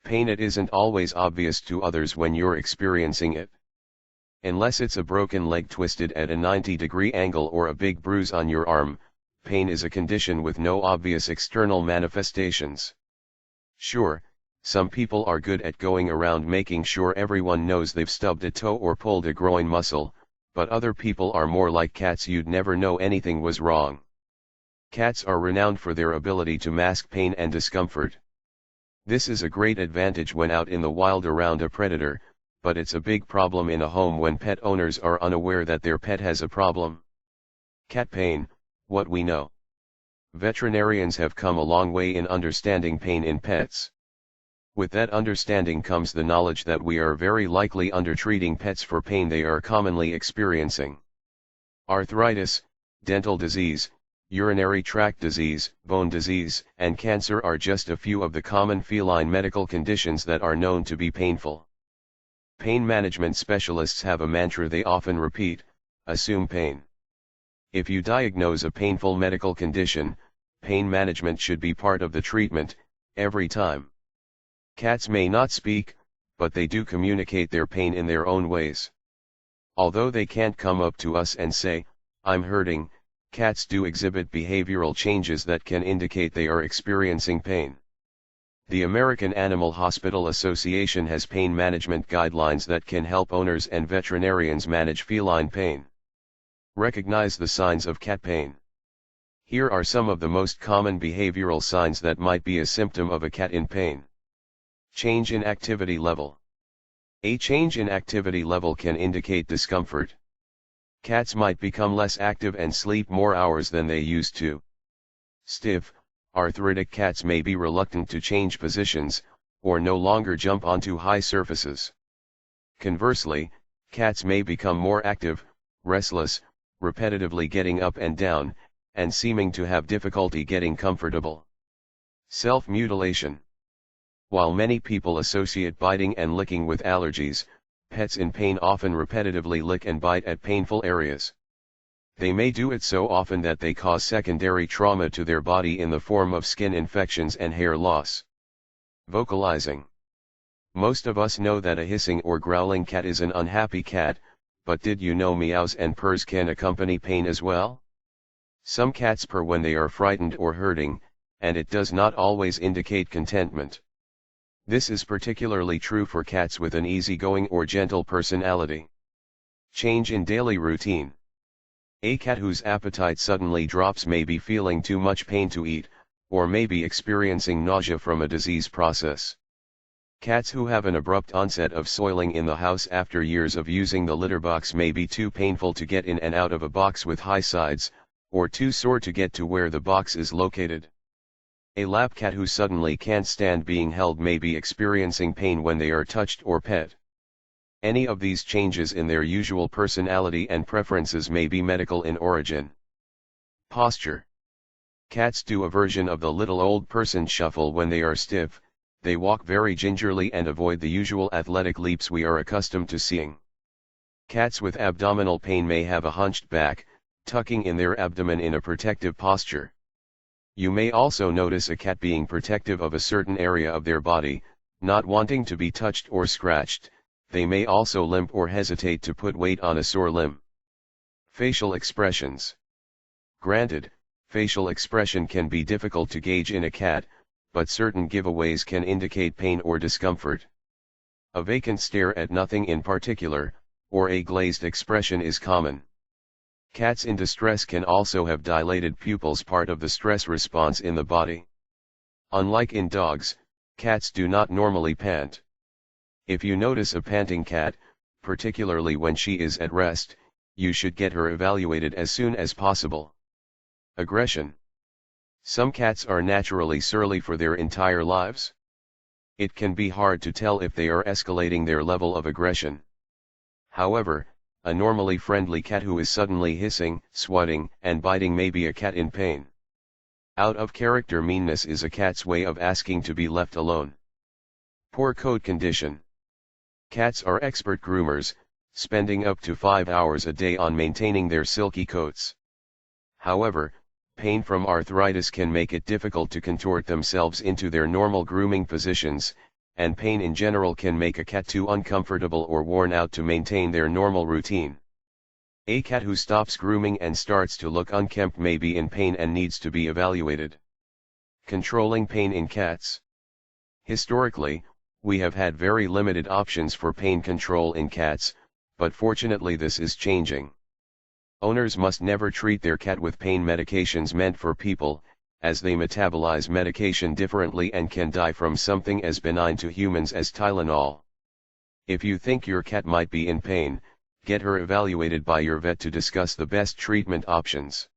Pain it isn't always obvious to others when you're experiencing it. Unless it's a broken leg twisted at a 90-degree angle or a big bruise on your arm, pain is a condition with no obvious external manifestations. Sure, some people are good at going around making sure everyone knows they've stubbed a toe or pulled a groin muscle, but other people are more like cats, you'd never know anything was wrong. Cats are renowned for their ability to mask pain and discomfort. This is a great advantage when out in the wild around a predator, but it's a big problem in a home when pet owners are unaware that their pet has a problem. Cat pain, what we know. Veterinarians have come a long way in understanding pain in pets. With that understanding comes the knowledge that we are very likely undertreating pets for pain they are commonly experiencing. Arthritis, dental disease, urinary tract disease, bone disease, and cancer are just a few of the common feline medical conditions that are known to be painful. Pain management specialists have a mantra they often repeat: assume pain. If you diagnose a painful medical condition, pain management should be part of the treatment, every time. Cats may not speak, but they do communicate their pain in their own ways. Although they can't come up to us and say, "I'm hurting," cats do exhibit behavioral changes that can indicate they are experiencing pain. The American Animal Hospital Association has pain management guidelines that can help owners and veterinarians manage feline pain. Recognize the signs of cat pain. Here are some of the most common behavioral signs that might be a symptom of a cat in pain. Change in activity level. A change in activity level can indicate discomfort. Cats might become less active and sleep more hours than they used to. Stiff, arthritic cats may be reluctant to change positions, or no longer jump onto high surfaces. Conversely, cats may become more active, restless, repetitively getting up and down, and seeming to have difficulty getting comfortable. Self-mutilation. While many people associate biting and licking with allergies, pets in pain often repetitively lick and bite at painful areas. They may do it so often that they cause secondary trauma to their body in the form of skin infections and hair loss. Vocalizing. Most of us know that a hissing or growling cat is an unhappy cat, but did you know meows and purrs can accompany pain as well? Some cats purr when they are frightened or hurting, and it does not always indicate contentment. This is particularly true for cats with an easygoing or gentle personality. Change in daily routine. A cat whose appetite suddenly drops may be feeling too much pain to eat, or may be experiencing nausea from a disease process. Cats who have an abrupt onset of soiling in the house after years of using the litter box may be too painful to get in and out of a box with high sides, or too sore to get to where the box is located. A lap cat who suddenly can't stand being held may be experiencing pain when they are touched or pet. Any of these changes in their usual personality and preferences may be medical in origin. Posture. Cats do a version of the little old person shuffle when they are stiff. They walk very gingerly and avoid the usual athletic leaps we are accustomed to seeing. Cats with abdominal pain may have a hunched back, tucking in their abdomen in a protective posture. You may also notice a cat being protective of a certain area of their body, not wanting to be touched or scratched. They may also limp or hesitate to put weight on a sore limb. Facial expressions. Granted, facial expression can be difficult to gauge in a cat, but certain giveaways can indicate pain or discomfort. A vacant stare at nothing in particular, or a glazed expression is common. Cats in distress can also have dilated pupils, part of the stress response in the body. Unlike in dogs, cats do not normally pant. If you notice a panting cat, particularly when she is at rest, you should get her evaluated as soon as possible. Aggression. Some cats are naturally surly for their entire lives. It can be hard to tell if they are escalating their level of aggression. However, a normally friendly cat who is suddenly hissing, swatting, and biting may be a cat in pain. Out of character meanness is a cat's way of asking to be left alone. Poor coat condition. Cats are expert groomers, spending up to 5 hours a day on maintaining their silky coats. However, pain from arthritis can make it difficult to contort themselves into their normal grooming positions, and pain in general can make a cat too uncomfortable or worn out to maintain their normal routine. A cat who stops grooming and starts to look unkempt may be in pain and needs to be evaluated. Controlling pain in cats. Historically, we have had very limited options for pain control in cats, but fortunately this is changing. Owners must never treat their cat with pain medications meant for people, as they metabolize medication differently and can die from something as benign to humans as Tylenol. If you think your cat might be in pain, get her evaluated by your vet to discuss the best treatment options.